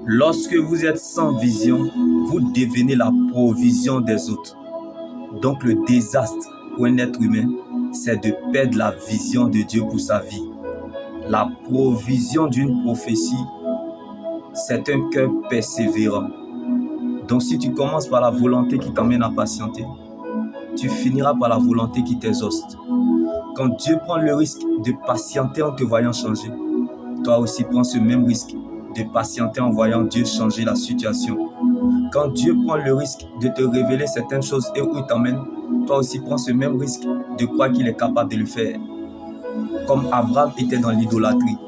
Lorsque vous êtes sans vision, vous devenez la provision des autres. Donc le désastre pour un être humain, c'est de perdre la vision de Dieu pour sa vie. La provision d'une prophétie, c'est un cœur persévérant. Donc si tu commences par la volonté qui t'emmène à patienter, tu finiras par la volonté qui t'exhauste. Quand Dieu prend le risque de patienter en te voyant changer, toi aussi prends ce même risque de patienter en voyant Dieu changer la situation. Quand Dieu prend le risque de te révéler certaines choses et où il t'emmène, toi aussi prends ce même risque de croire qu'il est capable de le faire. Comme Abraham était dans l'idolâtrie,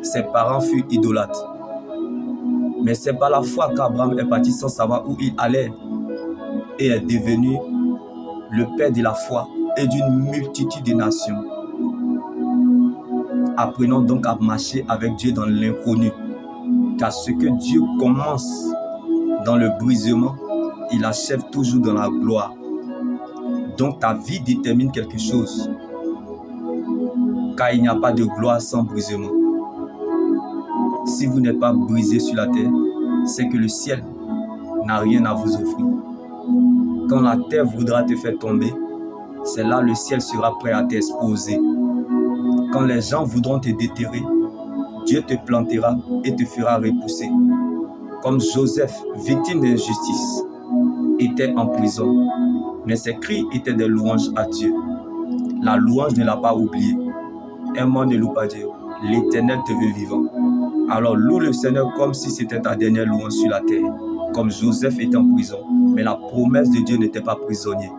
ses parents furent idolâtres. Mais c'est par la foi qu'Abraham est parti sans savoir où il allait et est devenu le père de la foi et d'une multitude de nations. Apprenons donc à marcher avec Dieu dans l'inconnu, car ce que Dieu commence dans le brisement, il achève toujours dans la gloire. Donc ta vie détermine quelque chose, car il n'y a pas de gloire sans brisement. Si vous n'êtes pas brisé sur la terre, c'est que le ciel n'a rien à vous offrir. Quand la terre voudra te faire tomber, c'est là le ciel sera prêt à t'exposer. Quand les gens voudront te déterrer, Dieu te plantera et te fera repousser. Comme Joseph, victime d'injustice, était en prison, mais ses cris étaient des louanges à Dieu. La louange ne l'a pas oublié. Un mot ne loue pas Dieu. L'Éternel te veut vivant. Alors loue le Seigneur comme si c'était ta dernière louange sur la terre. Comme Joseph était en prison, mais la promesse de Dieu n'était pas prisonnier.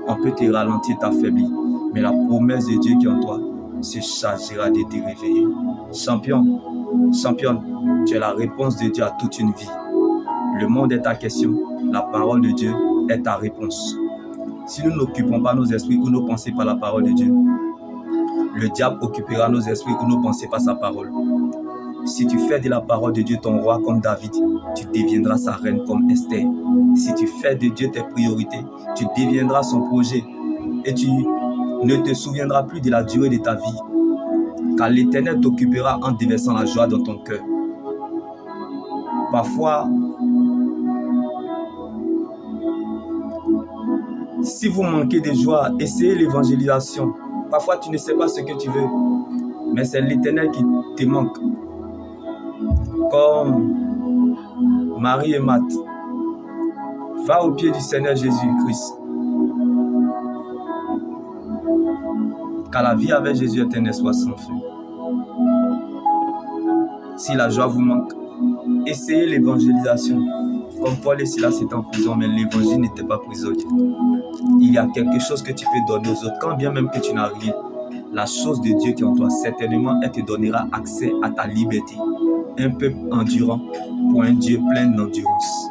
On peut te ralentir, t'affaiblir, mais la promesse de Dieu qui est en toi se chargera de te réveiller. Champion, championne, tu es la réponse de Dieu à toute une vie. Le monde est ta question, la parole de Dieu est ta réponse. Si nous n'occupons pas nos esprits ou nos pensées par la parole de Dieu, le diable occupera nos esprits ou nos pensées par sa parole. Si tu fais de la parole de Dieu ton roi comme David, tu deviendras sa reine comme Esther. Si tu fais de Dieu tes priorités, tu deviendras son projet et tu ne te souviendras plus de la durée de ta vie, car l'Éternel t'occupera en déversant la joie dans ton cœur. Parfois, si vous manquez de joie, essayez l'évangélisation. Parfois, tu ne sais pas ce que tu veux, mais c'est l'Éternel qui te manque. Comme Marie et Marthe, va au pied du Seigneur Jésus-Christ. Car la vie avec Jésus est un espoir sans fin. Si la joie vous manque, essayez l'évangélisation. Comme Paul et Silas étaient en prison, mais l'évangile n'était pas prisonnier. Il y a quelque chose que tu peux donner aux autres, quand bien même que tu n'as rien. La chose de Dieu qui est en toi, certainement, elle te donnera accès à ta liberté. Un peuple endurant pour un Dieu plein d'endurance.